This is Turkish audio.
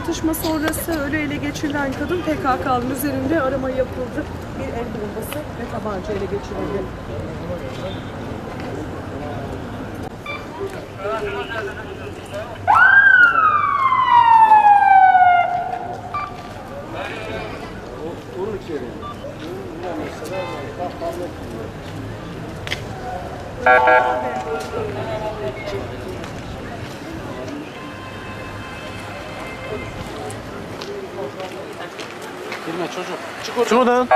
çatışma sonrası ölü ele geçirilen kadın PKK'nın üzerinde arama yapıldı. Bir el bombası ve tabanca ele geçirildi. Girme çocuk. Çık oradan.